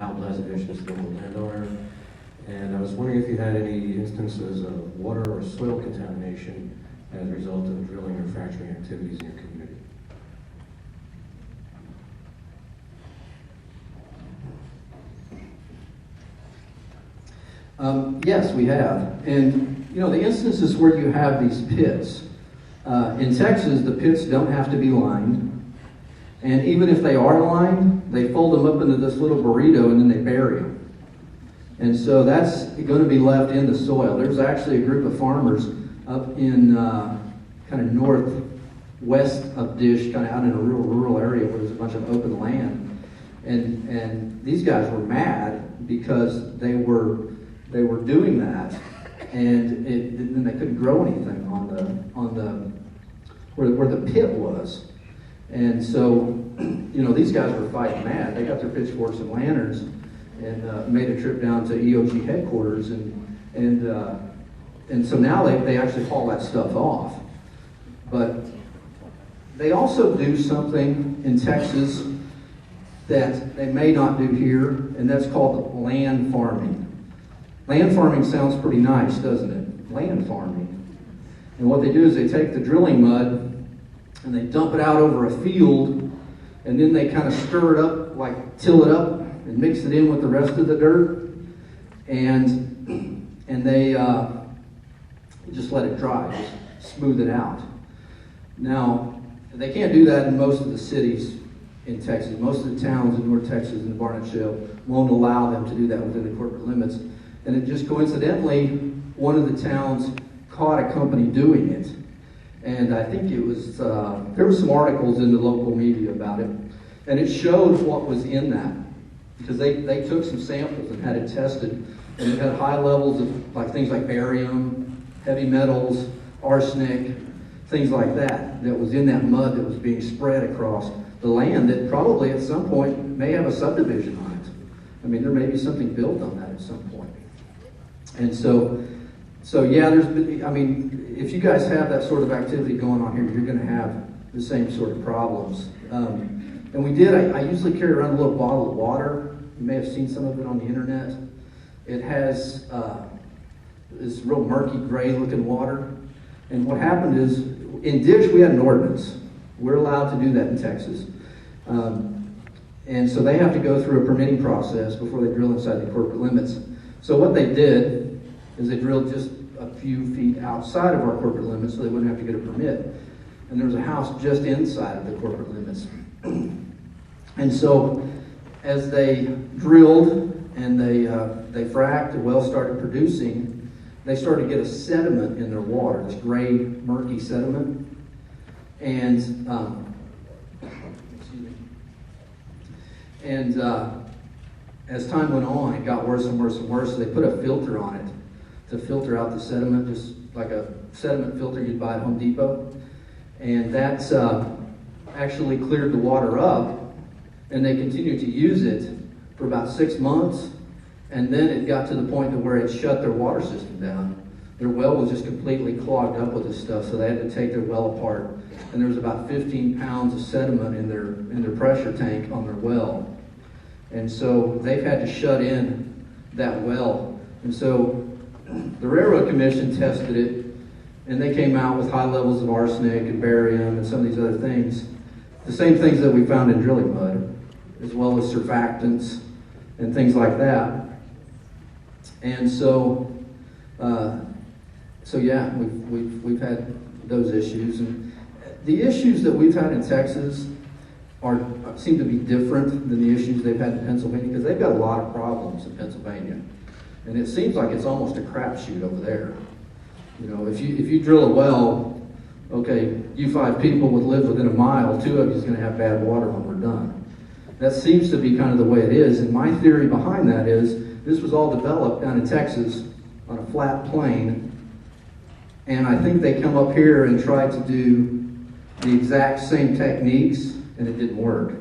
hazardous to the landowner. And I was wondering if you had any instances of water or soil contamination as a result of drilling or fracturing activities in your community. Yes, we have. And, you know, the instances where you have these pits, in Texas, the pits don't have to be lined. And even if they are lined, they fold them up into this little burrito and then they bury them. And so that's going to be left in the soil. There's actually a group of farmers up in kind of northwest of Dish, kind of out in a rural area where there's a bunch of open land. And these guys were mad because they were doing that, and then they couldn't grow anything on the where the pit was. And so, you know, these guys were fighting mad. They got their pitchforks and lanterns and made a trip down to EOG headquarters, and so now they actually haul that stuff off. But they also do something in Texas that they may not do here, and that's called land farming. Land farming sounds pretty nice, doesn't it? Land farming. And what they do is they take the drilling mud and they dump it out over a field, and then they kind of stir it up, like till it up, and mix it in with the rest of the dirt, and they just let it dry, just smooth it out. Now, they can't do that in most of the cities in Texas. Most of the towns in North Texas and the Barnett Shale won't allow them to do that within the corporate limits. And it just coincidentally, one of the towns caught a company doing it. And I think it was, there were some articles in the local media about it. And it showed what was in that. Because they took some samples and had it tested. And it had high levels of like things like barium, heavy metals, arsenic, things like that was in that mud that was being spread across the land that probably at some point may have a subdivision on it. I mean, there may be something built on that at some point. And so yeah, if you guys have that sort of activity going on here, you're going to have the same sort of problems. And we did, I usually carry around a little bottle of water. You may have seen some of it on the internet. It has this real murky gray looking water. And what happened is, in Dish, we had an ordinance. We're allowed to do that in Texas. And so they have to go through a permitting process before they drill inside the corporate limits. So what they did is they drilled just a few feet outside of our corporate limits so they wouldn't have to get a permit. And there was a house just inside of the corporate limits. And so as they drilled and they fracked, the well started producing, they started to get a sediment in their water, this gray, murky sediment. And as time went on, it got worse and worse and worse. So they put a filter on it to filter out the sediment, just like a sediment filter you'd buy at Home Depot. And that's actually cleared the water up, and they continued to use it for about 6 months. And then it got to the point to where it shut their water system down. Their well was just completely clogged up with this stuff, so they had to take their well apart. And there was about 15 pounds of sediment in their pressure tank on their well. And so they've had to shut in that well. And so the Railroad Commission tested it, and they came out with high levels of arsenic and barium and some of these other things. The same things that we found in drilling mud, as well as surfactants and things like that. And so yeah, we've had those issues. And the issues that we've had in Texas seem to be different than the issues they've had in Pennsylvania, because they've got a lot of problems in Pennsylvania. And it seems like it's almost a crapshoot over there. You know, if you drill a well, okay, you 5 people would live within a mile, 2 of you is going to have bad water when we're done. That seems to be kind of the way it is. And my theory behind that is this was all developed down in Texas on a flat plain. And I think they come up here and try to do the exact same techniques, and it didn't work.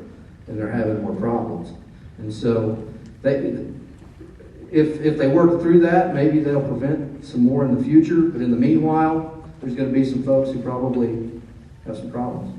And they're having more problems. And so if they work through that, maybe they'll prevent some more in the future. But in the meanwhile, there's going to be some folks who probably have some problems.